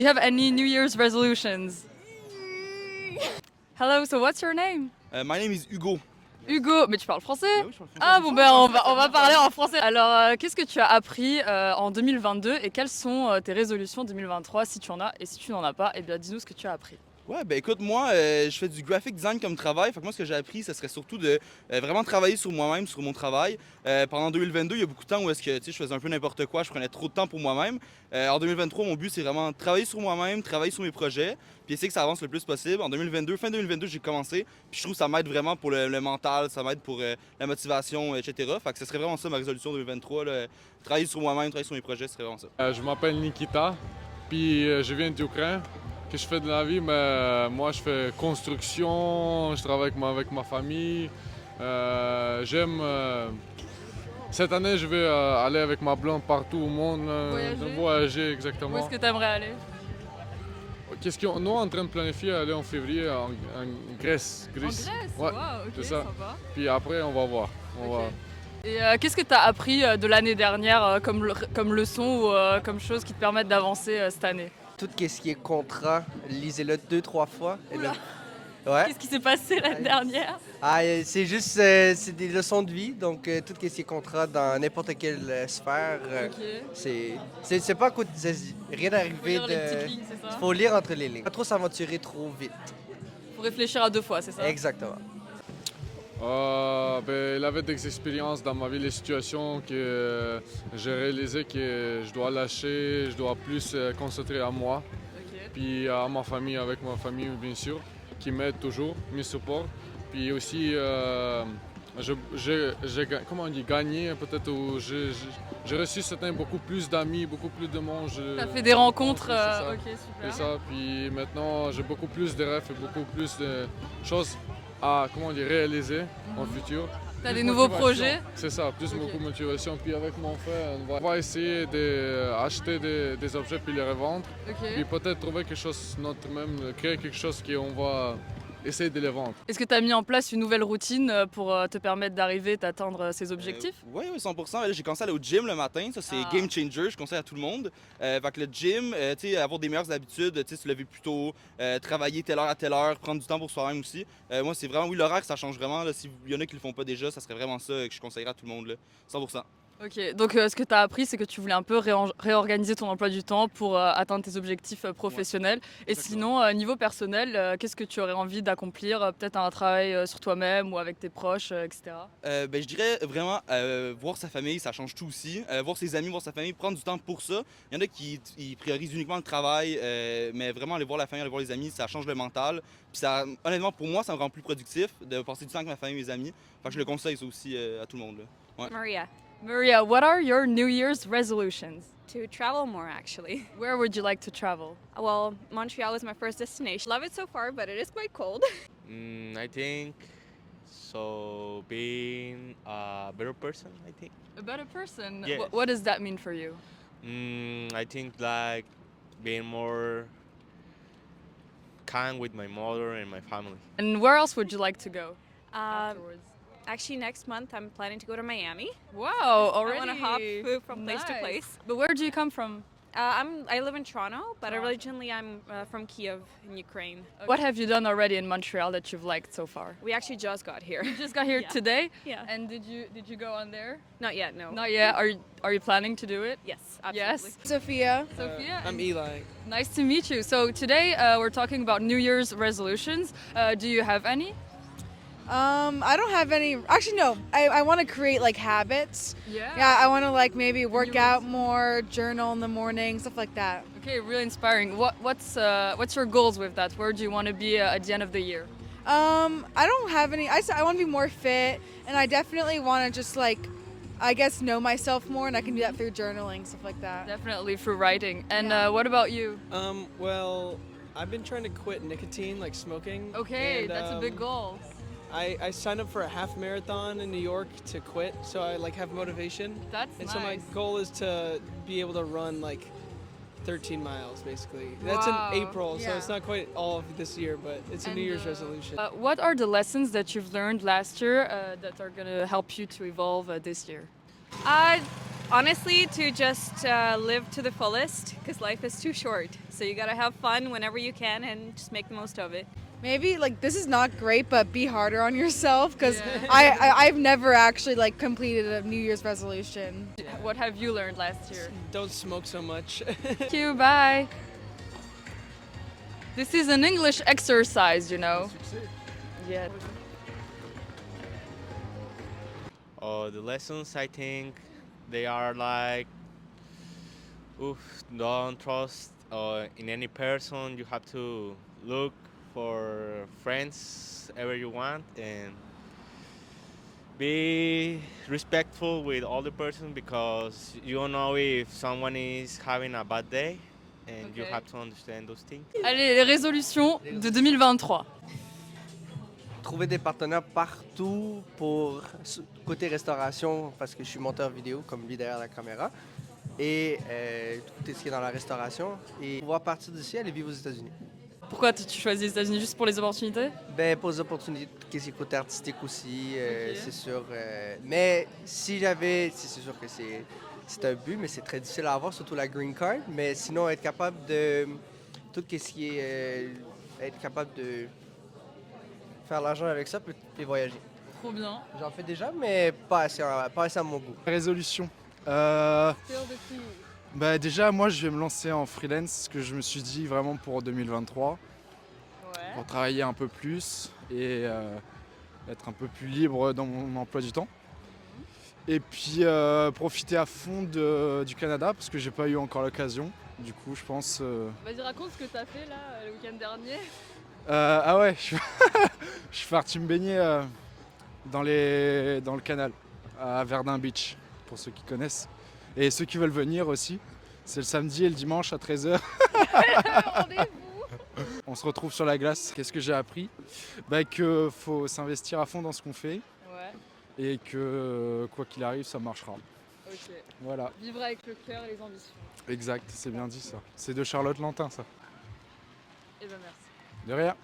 You have any New Year's resolutions? Hello, so what's your name? My name is Hugo. Hugo, mais tu parles français? Bah oui, je parle français. Ah bon ben on va parler en français. Alors qu'est-ce que tu as appris en 2022 et quelles sont tes résolutions 2023 si tu en as et si tu n'en as pas, eh bien dis-nous ce que tu as appris. Ouais, ben écoute, moi, je fais du graphic design comme travail. Fait que moi, ce que j'ai appris, ce serait surtout de vraiment travailler sur moi-même, sur mon travail. Pendant 2022, il y a beaucoup de temps où est-ce que, tu sais, je faisais un peu n'importe quoi, je prenais trop de temps pour moi-même. En 2023, mon but, c'est vraiment travailler sur moi-même, travailler sur mes projets, puis essayer que ça avance le plus possible. En 2022, fin 2022, j'ai commencé, puis je trouve que ça m'aide vraiment pour le mental, ça m'aide pour la motivation, etc. Fait que ce serait vraiment ça ma résolution 2023, là. Travailler sur moi-même, travailler sur mes projets, ce serait vraiment ça. Je m'appelle Nikita, puis je viens d'Ukraine. Que je fais de la vie, mais moi je fais construction, je travaille avec ma famille. J'aime. Cette année, je vais aller avec ma blonde partout au monde. Voyager, exactement. Où est-ce que tu aimerais aller? Qu'est-ce qu'on est en train de planifier aller en février en Grèce. En Grèce? Ouais, Wow, ok, c'est ça. sympa. Puis après, on va voir. Ok. Et qu'est-ce que tu as appris de l'année dernière comme leçon ou comme chose qui te permettent d'avancer cette année? Tout ce qui est contrat, lisez-le 2-3 fois. Oula. Ouais. Qu'est-ce qui s'est passé l'année dernière? C'est juste c'est des leçons de vie, donc tout ce qui est contrat dans n'importe quelle sphère, Ok. c'est pas c'est rien Faut d'arriver lire les petites de. lignes, c'est ça? Faut lire entre les lignes. Pas trop s'aventurer trop vite. Faut réfléchir à deux fois, c'est ça? Exactement. Il avait des expériences dans ma vie, les situations que j'ai réalisé que je dois lâcher, je dois plus concentrer à moi, Ok. puis à ma famille, avec ma famille bien sûr, qui m'aide toujours, me supporte. Puis aussi, comment on dit, gagné peut-être, ou j'ai reçu certains beaucoup plus d'amis, beaucoup plus de monde. T'as fait des rencontres, c'est ça. ok, C'est super. ça, puis maintenant j'ai beaucoup plus de rêves et beaucoup plus de choses à réaliser en futur. T'as Plus des nouveaux motivation. projets? C'est ça, plus Ok. beaucoup de motivation. Puis avec mon frère, on va essayer d'acheter des objets puis les revendre. Puis Ok. peut-être trouver quelque chose nous-mêmes, créer quelque chose qu'on va essayer de les vendre. Est-ce que tu as mis en place une nouvelle routine pour te permettre d'arriver, d'atteindre ces objectifs? Oui, 100%. Là, j'ai commencé à aller au gym le matin. Ça, c'est Ah. game changer. Je conseille à tout le monde. Fait que le gym, tu sais, avoir des meilleures habitudes, tu sais, se lever plus tôt, travailler telle heure à telle heure, prendre du temps pour soi-même aussi. Moi, c'est vraiment, oui, l'horaire, ça change vraiment. Là. S'il y en a qui le font pas déjà, ça serait vraiment ça que je conseillerais à tout le monde. Là. 100%. Ok, donc ce que tu as appris, c'est que tu voulais un peu réorganiser ton emploi du temps pour atteindre tes objectifs professionnels. Et exactement. sinon, niveau personnel, qu'est-ce que tu aurais envie d'accomplir? Peut-être un travail sur toi-même ou avec tes proches, etc. Je dirais vraiment voir sa famille, ça change tout aussi. Voir ses amis, voir sa famille, prendre du temps pour ça. Il y en a qui ils priorisent uniquement le travail, mais vraiment aller voir la famille, aller voir les amis, ça change le mental. Puis ça, honnêtement, pour moi, ça me rend plus productif de passer du temps avec ma famille et mes amis. Fait que je le conseille ça aussi à tout le monde. Là. Ouais. Maria. Maria, what are your New Year's resolutions? To travel more, actually. Where would you like to travel? Well, Montreal is my first destination. Love it so far, but it is quite cold. I think so. Being a better person, I think. A better person. Yes. What does that mean for you? I think like being more kind with my mother and my family. And where else would you like to go Um, afterwards? actually, next month I'm planning to go to Miami. Wow, already. I want to hop move from place to Nice. place. But where do you come from? I live in Toronto, but Toronto. originally I'm from Kiev in Ukraine. What have you done already in Montreal that you've liked so far? We actually just got here. You just got here Yeah. today, Yeah. and did you go on there? Not yet, no. Not yet. Are you planning to do it? Yes, absolutely. Yes. Sophia. Sophia. I'm and- Eli. Nice to meet you. So today we're talking about New Year's resolutions. Do you have any? I don't have any. Actually, no. I want to create like habits. Yeah, I want to like maybe work out more, journal in the morning, stuff like that. Okay, really inspiring. What's your goals with that? Where do you want to be at the end of the year? I don't have any. I want to be more fit, and I definitely want to just like, I guess, know myself more, and I can do that through journaling, stuff like that. Definitely through writing. And Yeah. what about you? Well, I've been trying to quit nicotine, like smoking. Okay, and, that's a big goal. I signed up for a half marathon in New York to quit, so I like have motivation. That's And nice. so my goal is to be able to run like 13 miles, basically. That's Wow. in April, so Yeah. it's not quite all of this year, but it's a And, New Year's resolution. What are the lessons that you've learned last year that are going to help you to evolve this year? Honestly, to just live to the fullest, because life is too short. So you gotta have fun whenever you can and just make the most of it. Maybe like this is not great, but be harder on yourself because I've never actually like completed a New Year's resolution. What have you learned last year? Don't smoke so much. Thank you, bye. This is an English exercise, you know. Yeah. The lessons, I think, they are like, don't trust in any person. You have to look for friends ever you want and be respectful with all the person because you don't know if someone is having a bad day and you Okay. have to understand those things. Allez, les résolutions de 2023. Trouver des partenaires partout pour côté restauration, parce que je suis monteur vidéo, comme lui derrière la caméra, et tout ce qui est dans la restauration, et pouvoir partir d'ici aller vivre aux États-Unis. Pourquoi tu choisis les États-Unis juste pour les opportunités? Ben, pour les opportunités, qu'est-ce qui est côté artistique aussi, c'est sûr. Mais si j'avais, c'est sûr que c'est un but, mais c'est très difficile à avoir, surtout la green card. Mais sinon, être capable de tout ce qui est, être capable de faire l'argent avec ça et voyager. Trop bien. J'en fais déjà, mais pas assez à mon goût. Résolution. Bah déjà, moi, je vais me lancer en freelance, ce que je me suis dit vraiment pour 2023, pour travailler un peu plus et être un peu plus libre dans mon emploi du temps. Et puis profiter à fond du Canada, parce que j'ai pas eu encore l'occasion. Du coup, je pense... Vas-y, raconte ce que t'as fait là le week-end dernier. Ah ouais, je suis parti me baigner dans le canal, à Verdun Beach, pour ceux qui connaissent. Et ceux qui veulent venir aussi, c'est le samedi et le dimanche à 13h. On se retrouve sur la glace. Qu'est-ce que j'ai appris? Qu'il faut s'investir à fond dans ce qu'on fait et que quoi qu'il arrive, ça marchera. Ok. Voilà, Vivre avec le cœur et les ambitions. exact, c'est bien dit ça. C'est de Charlotte Lantin ça. Eh ben merci. De rien.